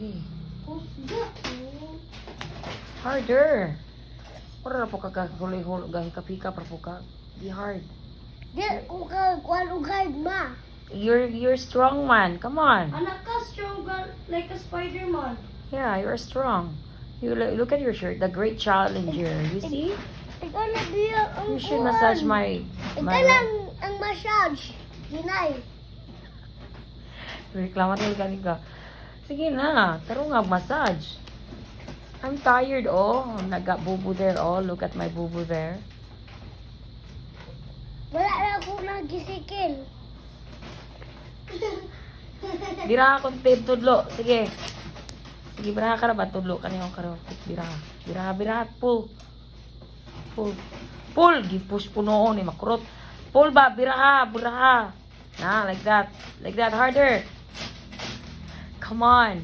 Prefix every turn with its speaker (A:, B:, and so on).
A: Sige.
B: Pusga.
A: Harder. Para po kagahuli-huli gahi kapika para po ka. Be hard.
B: Di ko ka kuan og hard ma.
A: You're strong man. Come on.
B: Anak ka strong like a Spider-Man.
A: Yeah, you're strong. You look at your shirt, the great challenger. You see?
B: Ikaw na biya ang
A: You should massage my
B: Ikaw lang ang massage. Ginay.
A: Reklamo tayo kanina. Sige na, taro nga massage. I'm tired, oh. Nagka-bubu there, oh. Look at my bubu there.
B: Wala na ako nagisikil.
A: Bira akong tudlo. Sige. Sige, bira ka na ba? Tudlo ka niyo karo. Bira. Bira. Pull. Push po noon. Makurot. Pull ba? Bira. Na, like that. Like that. Harder. Come on.